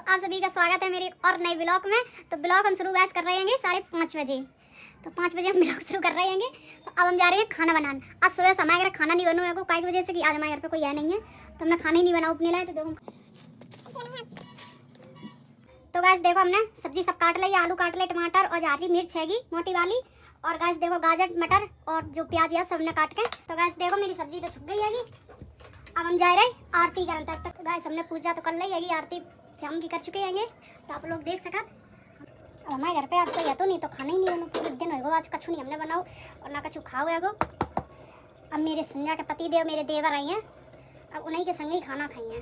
आप सभी का स्वागत है मेरे एक और नए ब्लॉग में। तो ब्लॉग हम शुरू गैस कर रहे हैं 5:30 बजे। तो 5 बजे हम ब्लॉग शुरू कर रहे हैं। तो अब हम जा रहे हैं खाना बनाने। आज सुबह से हमारे घर खाना नहीं बना है कई वजह से कि आज हमारे घर पे कोई आया नहीं है, तो हमने खाना ही नहीं बनाओ अपने लिए। तो देखो तो गैस देखो हमने सब्जी सब काट ली, आलू काट ले, टमाटर और हरी मिर्च हैगी मोटी वाली, और गैस देखो गाजर मटर और जो प्याज है सबने काट के। तो गैस देखो मेरी सब्जी तो छुप गई हैगी। अब हम जा रहे हैं आरती करने। तक तक गैस हमने पूजा तो कर ली हैगी, आरती शाम की कर चुके हैं, तो आप लोग देख सकत। अब हमारे घर पे आज कोई है तो नहीं, तो खाना ही नहीं बनो पूरे दिन होगा। आज कछु नहीं हमने बनाओ और ना कछु खाओ है। अब मेरे संजा के पति देव मेरे देवर आई हैं, अब उन्हीं के संग ही खाना खाई हैं।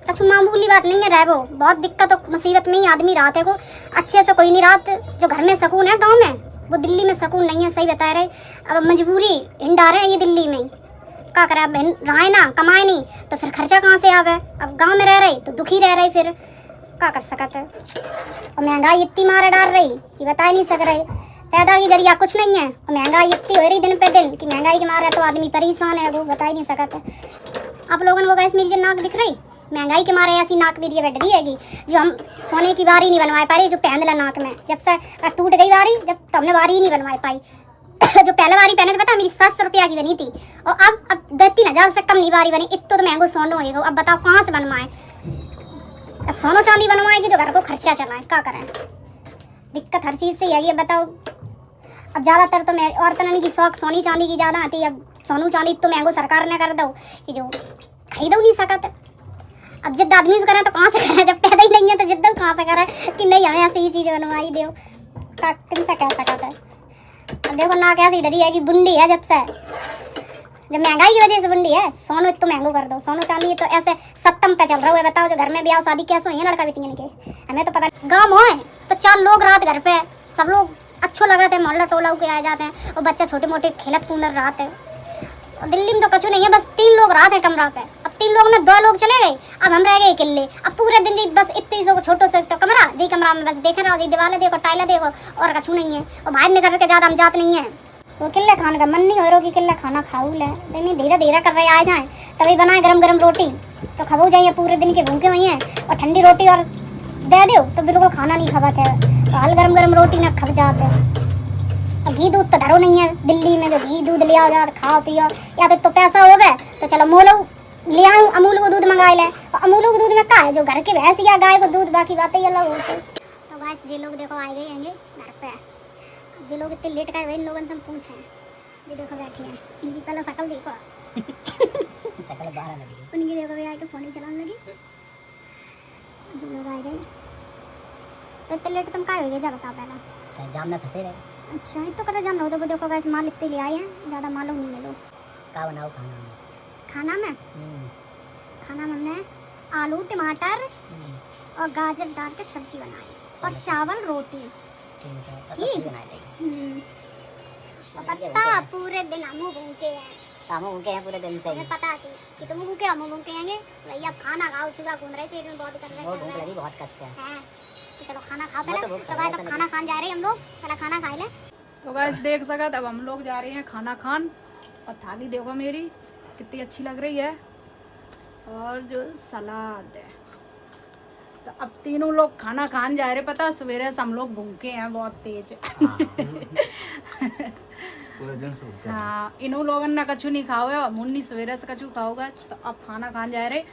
कछु मामूली बात नहीं है, रह वो बहुत दिक्कत और मुसीबत में ही आदमी रात है को अच्छे से कोई नहीं रात। जो घर में सुकून है गाँव में, वो दिल्ली में सुकून नहीं है, सही बता रहे। अब मजबूरी हिंडा रहे हैं ये दिल्ली में ही, क्या करे। अब रहे ना कमाए नहीं तो फिर खर्चा कहाँ से आवे। अब गांव में रह रही तो दुखी रह रही, फिर क्या कर सकत है। और महंगाई इतनी मारे डाल रही कि बता ही नहीं सक रहे। पैदा की जरिया कुछ नहीं है और महंगाई इतनी हो रही दिन पे दिन कि महंगाई के मारे तो आदमी परेशान है, वो बता ही नहीं सकत है। आप लोगों को गैस मेरी नाक दिख रही, महंगाई के मारे ऐसी नाक मेरी बैठ रही हैगी जो हम सोने की बारी नहीं बनवा पाई। जो पहन ला नाक में जब से टूट गई बारी, जब तो हमने बारी ही नहीं बनवा पाई। जो पहले बारी पहने थे पता मेरी 700 रुपया की बनी थी, और अब 3,000 से कम नहीं बारी बनी। इतना तो महंगो सोना होगा। अब बताओ कहाँ से बनवाए। अब सोना चांदी बनवाएगी तो घर को खर्चा चलाए, क्या करें। दिक्कत हर चीज़ से ही है। अब बताओ, अब ज़्यादातर तो मैं औरतन की शौक सोनी चांदी की ज़्यादा आती है। अब सोनू चांदी तो महंगो सरकार ने कर दो कि जो खरीद नहीं सकत। अब जिद्द आदमी से करें तो कहाँ से करें, जब पैदा ही नहीं है तो जिद्द कहाँ से करें कि नहीं हमें ऐसी ही चीज़ बनवाई दो। किन से कह सकता है। अब देखो ना कैसी डरी है कि बुंडी है जब से, जब महंगाई की वजह से बुंडी है। सोनू इतना महंगो कर दो, सोनू चांदी तो ऐसे सत्तम पे चल रहा है। बताओ जो घर में ब्याह शादी कैसे हुई है लड़का बेटियां के, हमें तो पता। गाँव हो तो 4 लोग रात घर पे, सब लोग अच्छो लगा थे, मोहल्ला टोला के आ जाते हैं और बच्चा छोटे मोटे खेलत कूदर रात है। और दिल्ली में तो कछु नहीं है, बस 3 लोग रात है कमरा पे। अब 3 लोग में 2 लोग चले गए, अब हम रह गए अकेले। अब पूरे दिन जी बस इतनी सो छोटो से तो कमरा जी, कमरा में बस देखे रहो जी, दीवारें देखो टाइलें देखो और कछु नहीं है। और बाहर निकल के ज़्यादा हम जात नहीं है। वो किले खाने का मन नहीं हो रहा कि किले खाना खाऊ ले, लेकिन धीरे धीरे कर रहे आ जाए तभी बनाए गरम गरम रोटी तो खाओ जाइए। पूरे दिन के भूखे हुई हैं और ठंडी रोटी और दे दो तो बिल्कुल खाना नहीं खाते है। तो हाल गरम गरम रोटी ना खप जाते हैं। घी दूध तो धरो नहीं है दिल्ली में, जो घी दूध लिया जाए खाओ पियो, या तो पैसा हो गए तो चलो मोलो ले आओ अमूल को दूध मंगा ले। और अमूल को दूध में क्या है, जो घर के भैंस या गाय को दूध, बाकी बातें अलग होती। तो गाइस ये लोग देखो आए गए हैं घर पे। जो लोग इतने लेट गए इन लोगों से हम पूछे, ये देखो बैठे हैं, इनकी पहले शकल देखो शकल बाहर लगी, उनकी देखो भैया के फोन ही चलाने लगी। जो लोग आए गए तो इतने लेट तुम क्या हो गए, जा बताओ पहले। जाम में फंसे रहे। अच्छा तो करो जान लो। तो देखो गैस माल इतने ले आए हैं, ज़्यादा मालूम नहीं मिलो। क्या बनाओ खाना में? खाना में खाना में हमने आलू टमाटर और गाजर डाल के सब्जी बनाई और चावल रोटी। ठीक पता पूरे दिन हम भूखे हैं, पूरे दिन से। हमें पता थी कि तुम भूखे हम भूखे हैं। भाई अब खाना खाओ, चूल्हा घूम रहे पेट में बहुत कर रहे भूख लगी बहुत कष्ट है। तो चलो खाना खाओ पहले। तो गाइस अब खाना खान जा रहे हैं हम लोग, पहले खाना खा ले। तो गाइस देख सकत अब हम लोग जा रहे हैं खाना खान। और थाली देखो मेरी कितनी अच्छी लग रही है, और जो सलाद है। तो अब तीनों लोग खाना खान जा रहे। पता सवेरे से हम लोग भूखे हैं बहुत तेज। हाँ इन्हों लोगों ने कछु नहीं खाओ है, मुन्नी सवेरे से कछु खाओगा। तो अब खाना खान जा रहे।